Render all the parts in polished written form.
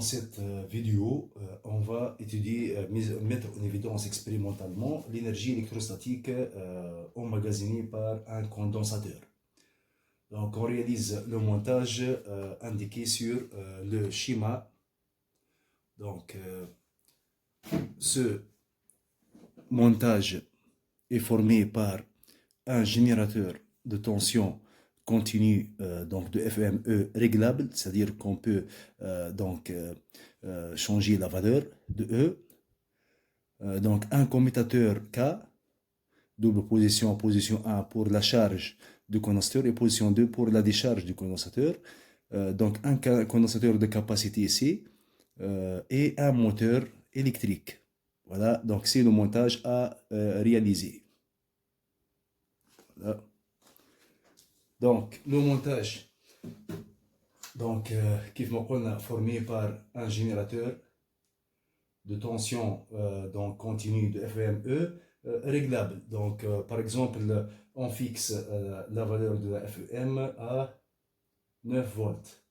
cette vidéo, on va étudier, mettre en évidence expérimentalement l'énergie électrostatique emmagasinée par un condensateur. Donc, on réalise le montage indiqué sur le schéma. Donc, ce montage est formé par un générateur de tension continue donc de FEME réglable, c'est-à-dire qu'on peut changer la valeur de E. Donc un commutateur K, double position 1 pour la charge du condensateur et position 2 pour la décharge du condensateur. Donc un condensateur de capacité C et un moteur électrique. Voilà, donc c'est le montage à réaliser. Voilà. Donc, le montage, qui est formé par un générateur de tension continue de FEME réglable. Donc, par exemple, on fixe la valeur de la FEM à 9 volts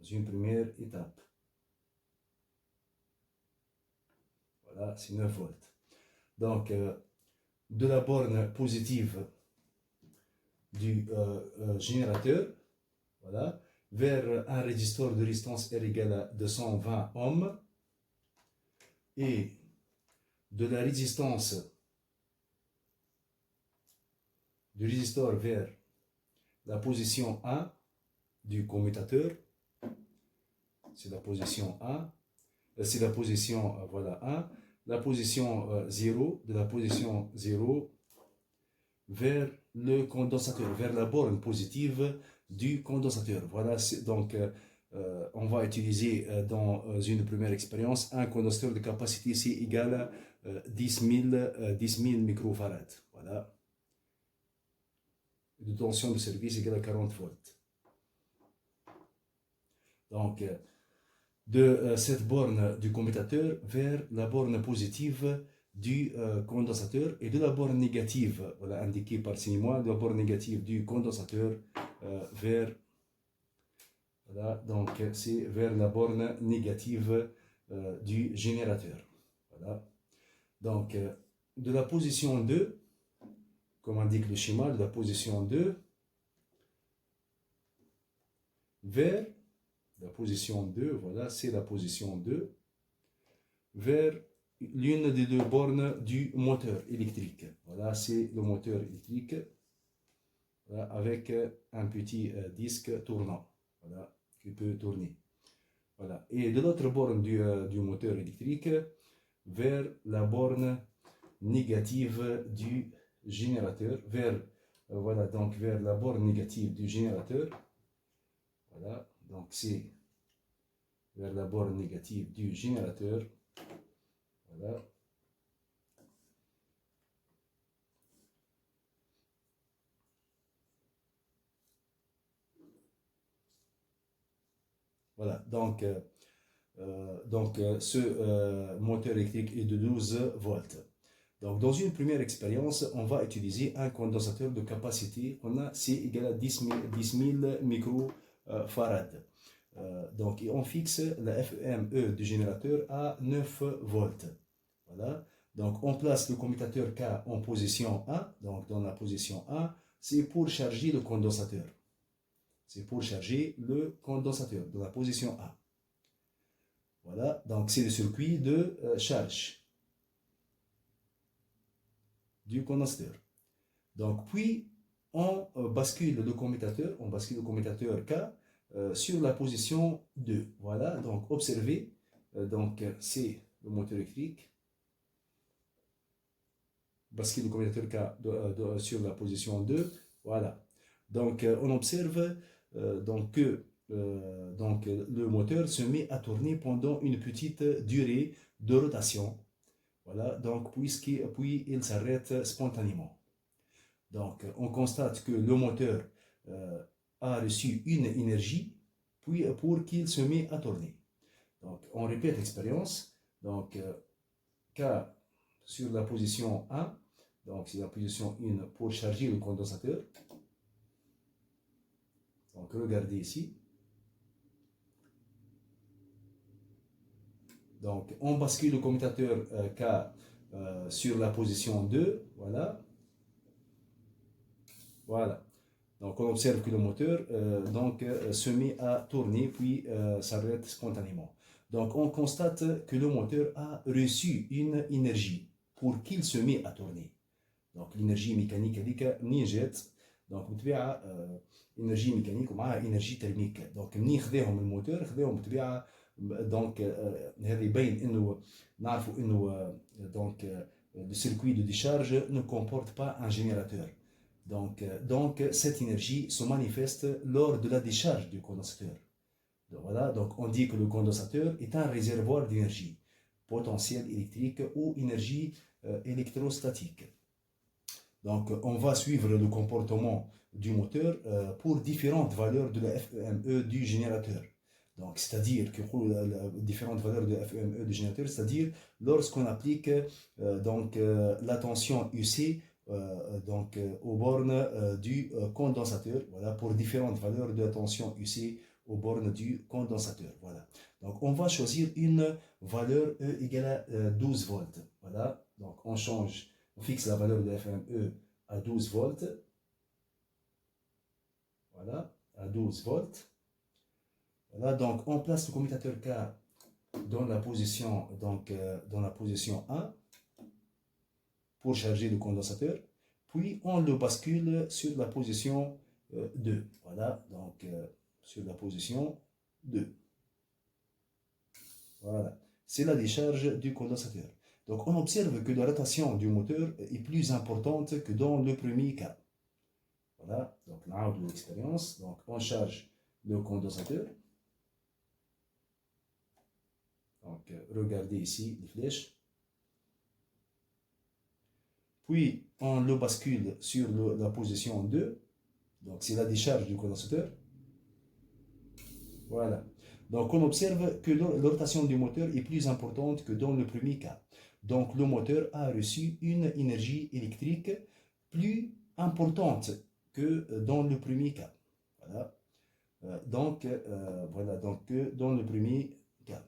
dans une première étape. Voilà, c'est 9 volts. Donc, de la borne positive du générateur, voilà, vers un résistor de résistance R égale à 220 ohms et de la résistance du résistor vers la position 1 du commutateur, c'est la position 1, c'est la position voilà 1, la position 0, de la position 0 vers le condensateur, vers la borne positive du condensateur. Voilà, donc on va utiliser dans une première expérience un condensateur de capacité C égale à 10 000 microfarads. Voilà. De tension de service égale à 40 volts. Donc, de cette borne du commutateur vers la borne positive du condensateur et de la borne négative, voilà, indiquée par signement, de la borne négative du condensateur vers, voilà, donc c'est vers la borne négative du générateur. Voilà. Donc, de la position 2, comme indique le schéma, de la position 2 vers la position 2, voilà, c'est la position 2, vers l'une des deux bornes du moteur électrique. Voilà, c'est le moteur électrique, voilà, avec un petit disque tournant, voilà, qui peut tourner. Voilà. Et de l'autre borne du moteur électrique vers la borne négative du générateur, vers, voilà, donc vers la borne négative du générateur. Voilà, donc c'est vers la borne négative du générateur. Voilà. Voilà, donc ce moteur électrique est de 12 volts. Donc, dans une première expérience, on va utiliser un condensateur de capacité. On a C égale à 10 000 microfarads. Donc, on fixe la FEME du générateur à 9 volts. Voilà. Donc, on place le commutateur K en position 1. Donc, dans la position 1, c'est pour charger le condensateur. C'est pour charger le condensateur dans la position A. Voilà. Donc, c'est le circuit de charge du condensateur. Donc, puis, on bascule le commutateur K sur la position 2. Voilà, donc observez, donc c'est le moteur électrique, bascule le commutateur K sur la position 2. Voilà, donc on observe que le moteur se met à tourner pendant une petite durée de rotation. Voilà, donc puis il s'arrête spontanément. Donc, on constate que le moteur a reçu une énergie puis pour qu'il se met à tourner. Donc, on répète l'expérience. Donc, K sur la position 1, donc c'est la position 1 pour charger le condensateur. Donc, regardez ici. Donc, on bascule le commutateur K sur la position 2. Voilà. Voilà. Donc, on observe que le moteur se met à tourner puis s'arrête spontanément. Donc, on constate que le moteur a reçu une énergie pour qu'il se met à tourner. Donc, l'énergie mécanique هذيك منين جات donc بطبيعة énergie mécanique ومعها énergie thermique. donc منين خذاهم الموتور خذاهم بطبيعة donc هذا يبين انه نعرفوا انه donc le circuit de décharge ne comporte pas un générateur. Donc cette énergie se manifeste lors de la décharge du condensateur. Voilà, donc on dit que le condensateur est un réservoir d'énergie, potentiel électrique ou énergie électrostatique. Donc on va suivre le comportement du moteur pour différentes valeurs de la FEME du générateur. Donc c'est-à-dire que pour différentes valeurs de FEME du générateur, c'est-à-dire lorsqu'on applique la tension UC aux bornes du condensateur, voilà, pour différentes valeurs de la tension UC aux bornes du condensateur. Voilà. Donc on va choisir une valeur E égale à 12 volts. Voilà. Donc on change, on fixe la valeur de FME à 12 volts. Voilà, à 12 volts. Voilà, donc on place le commutateur K dans la position, dans la position 1 pour charger le condensateur. Puis on le bascule sur la position 2. Voilà, donc sur la position 2. Voilà, c'est la décharge du condensateur. Donc on observe que la rotation du moteur est plus importante que dans le premier cas. Voilà, donc on a l'expérience. Donc on charge le condensateur. Donc regardez ici les flèches. Puis on le bascule sur la position 2. Donc c'est la décharge du condensateur. Voilà. Donc on observe que la rotation du moteur est plus importante que dans le premier cas. Donc le moteur a reçu une énergie électrique plus importante que dans le premier cas. Voilà. Voilà, donc que dans le premier cas.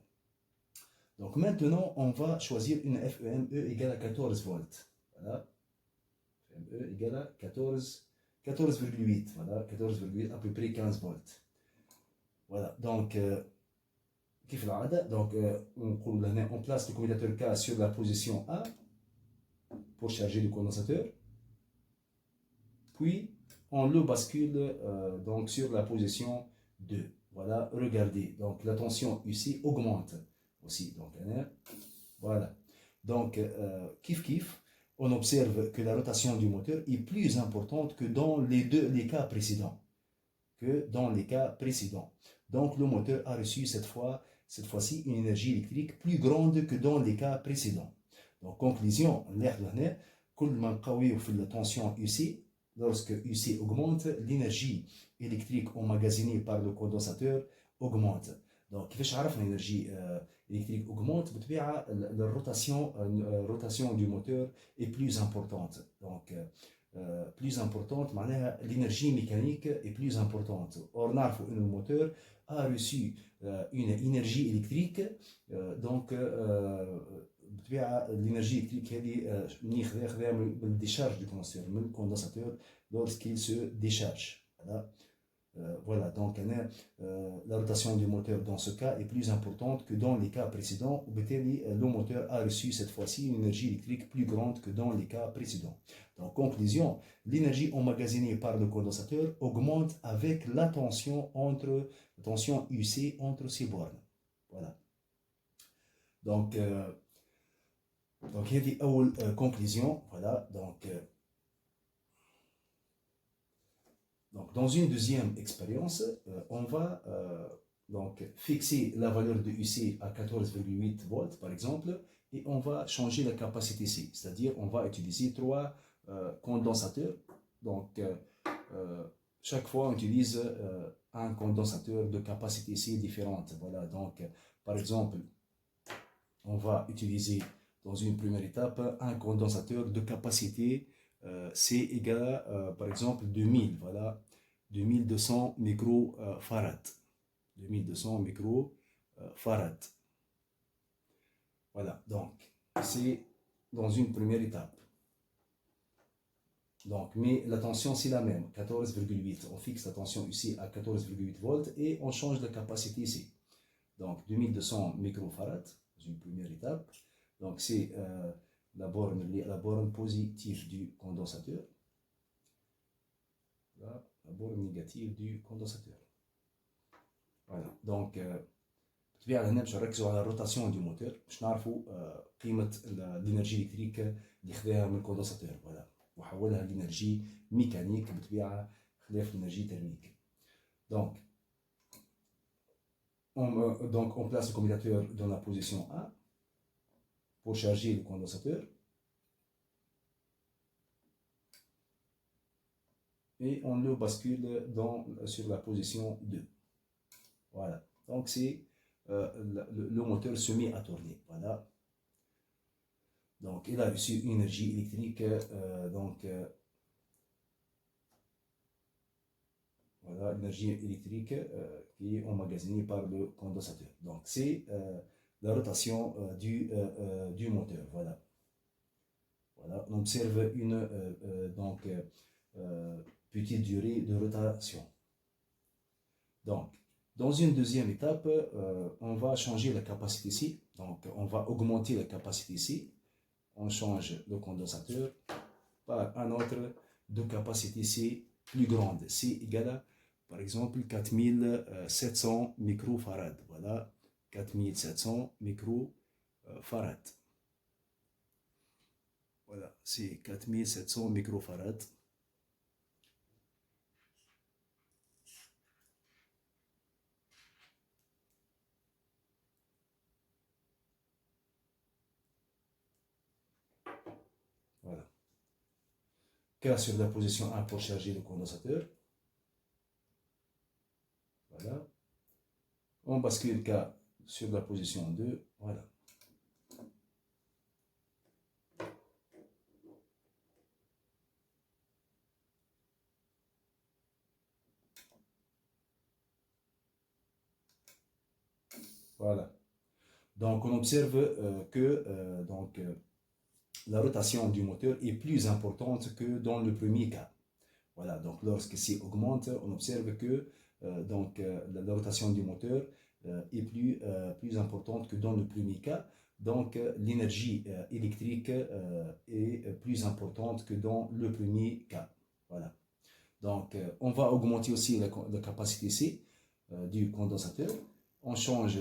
Donc maintenant, on va choisir une FEME égale à 14 volts. Voilà. FEME égale à 14,8. Voilà, 14,8, à peu près 15 volts. Voilà, donc on place le commutateur K sur la position A pour charger le condensateur. Puis on le bascule donc sur la position 2. Voilà, regardez, donc la tension UC augmente aussi. Donc voilà, donc kiff, on observe que la rotation du moteur est plus importante que dans les cas précédents. Donc le moteur a reçu cette fois-ci une énergie électrique plus grande que dans les cas précédents. Donc conclusion, la tension UC, lorsque UC augmente, l'énergie électrique emmagasinée par le condensateur augmente. Donc كيفاش عرفنا l'énergie électrique augmente la rotation du moteur est plus importante. Donc plus importante, l'énergie mécanique est plus importante. Or, le moteur a reçu une énergie électrique, donc l'énergie électrique est la décharge du condensateur lorsqu'il se décharge. Voilà. Voilà, donc la rotation du moteur dans ce cas est plus importante que dans les cas précédents où le moteur a reçu cette fois-ci une énergie électrique plus grande que dans les cas précédents. Donc conclusion, l'énergie emmagasinée par le condensateur augmente avec la tension UC entre ces bornes. Voilà. Donc il y a des conclusions. Voilà, donc dans une deuxième expérience, on va fixer la valeur de UC à 14,8 volts par exemple, et on va changer la capacité C, c'est-à-dire on va utiliser 3 condensateurs. Donc chaque fois on utilise un condensateur de capacité C différente. Voilà, donc par exemple on va utiliser dans une première étape un condensateur de capacité C égale par exemple 2000, voilà, 2200 microfarad. 2200 microfarad. Voilà, donc c'est dans une première étape. Donc, mais la tension c'est la même, 14,8. On fixe la tension ici à 14,8 volts et on change la capacité ici. Donc 2200 microfarads, dans une première étape. Donc c'est la borne positive du condensateur. Là, la borne négative du condensateur. Voilà, donc بالطبيعه هنا باش نركزوا على الروتاسيون دو موتور باش نعرفوا قيمه الانرجي الكتريك اللي خذاها من الكوندنساتور فوالا وحولها لانرجي ميكانيك بالطبيعه خلاف الانرجي تhermique. Donc on place le commutateur dans la position A pour charger le condensateur et on le bascule sur la position 2. Voilà, donc c'est le moteur se met à tourner. Voilà. Donc, il a reçu une énergie électrique. Voilà, l'énergie électrique qui est emmagasinée par le condensateur. Donc, c'est la rotation du moteur. Voilà. Voilà. On observe une petite durée de rotation. Donc, dans une deuxième étape, on va changer la capacité ici. Donc, on va augmenter la capacité ici. On change le condensateur par un autre de capacité ici plus grande. C'est égal à, par exemple, 4700 microfarads. Voilà, 4700 microfarads. Voilà, c'est 4700 microfarads. Voilà. K sur la position 1 pour charger le condensateur. Voilà. On bascule K sur la position 2. Voilà. Voilà. Donc on observe que la rotation du moteur est plus importante que dans le premier cas. Voilà, donc lorsque C augmente, on observe que la rotation du moteur est plus importante que dans le premier cas. Donc l'énergie électrique est plus importante que dans le premier cas. Voilà. Donc on va augmenter aussi la capacité C du condensateur. On change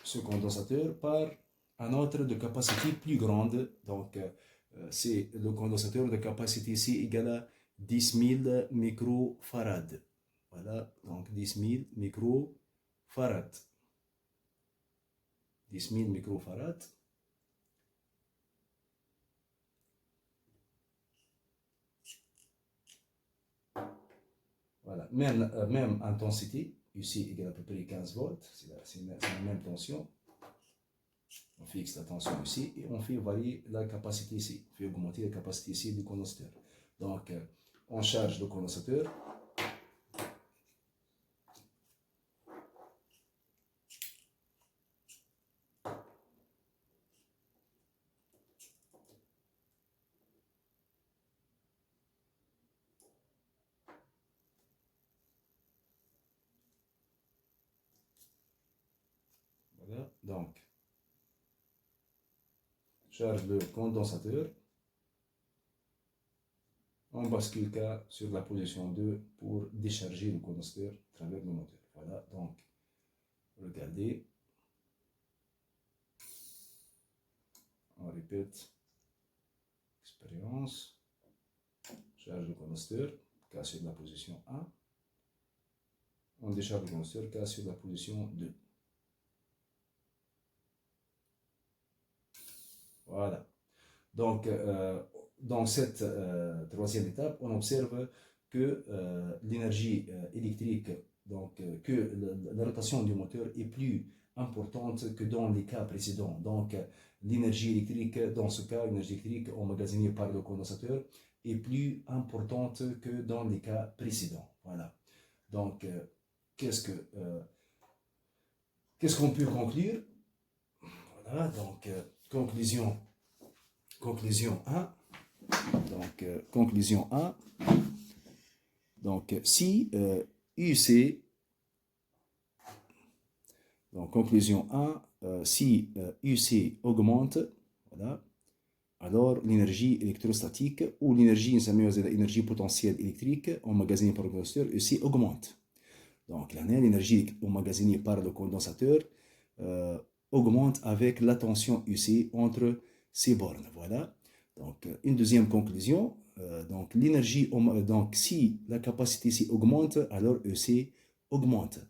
ce condensateur par un autre de capacité plus grande. Donc, c'est le condensateur de capacité ici égale à 10 000 microfarads. Voilà, donc 10 000 microfarads. 10 000 microfarads. Voilà, même intensité. Ici égale à peu près 15 volts, c'est la même tension. On fixe la tension ici et on fait varier la capacité ici. On fait augmenter la capacité ici du condensateur. Donc, on charge le condensateur. Voilà, donc, charge le condensateur. On bascule K sur la position 2 pour décharger le condensateur à travers le moteur. Voilà, donc, regardez. On répète. Expérience. Charge le condensateur, K sur la position 1. On décharge le condensateur, K sur la position 2. Voilà. Donc, dans cette troisième étape, on observe que l'énergie électrique, que la rotation du moteur est plus importante que dans les cas précédents. Donc, l'énergie électrique, dans ce cas, l'énergie électrique emmagasinée par le condensateur est plus importante que dans les cas précédents. Voilà. Donc, qu'est-ce que qu'est-ce qu'on peut conclure? Voilà, donc, conclusion 1. Donc, conclusion 1. Donc, si UC, donc conclusion 1, si UC augmente, voilà, alors l'énergie électrostatique ou l'énergie, l'énergie potentielle électrique emmagasinée par le condensateur UC augmente. Donc, l'énergie emmagasinée par le condensateur augmente avec la tension UC entre ces bornes. Voilà. Donc, une deuxième conclusion. Donc, l'énergie, donc, si la capacité ici augmente, alors EC augmente.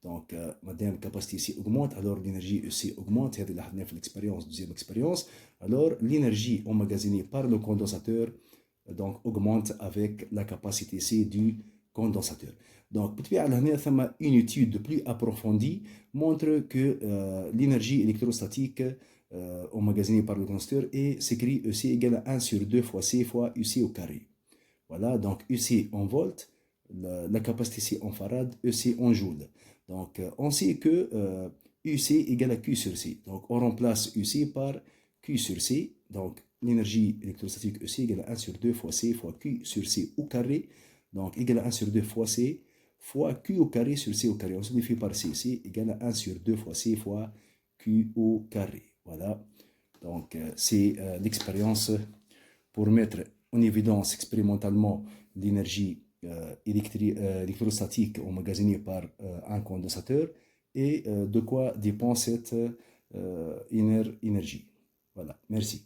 Donc, madame, la capacité ici augmente, alors l'énergie EC augmente. C'est l'expérience, deuxième expérience. Alors, l'énergie emmagasinée par le condensateur donc, augmente avec la capacité ici du condensateur. Donc, une étude plus approfondie montre que l'énergie électrostatique emmagasinée par le condensateur est s'écrit EC égale à 1 sur 2 fois C fois UC au carré. Voilà, donc UC en volts, la capacité C en farad, EC en joules. Donc, on sait que UC égale à Q sur C. Donc, on remplace UC par Q sur C. Donc, l'énergie électrostatique EC égale à 1 sur 2 fois C fois Q sur C au carré. Donc, égale à 1 sur 2 fois C fois Q au carré sur C au carré. On simplifie par C. C égale à 1 sur 2 fois C fois Q au carré. Voilà. Donc, c'est l'expérience pour mettre en évidence expérimentalement l'énergie électrostatique emmagasinée par un condensateur et de quoi dépend cette énergie. Voilà. Merci.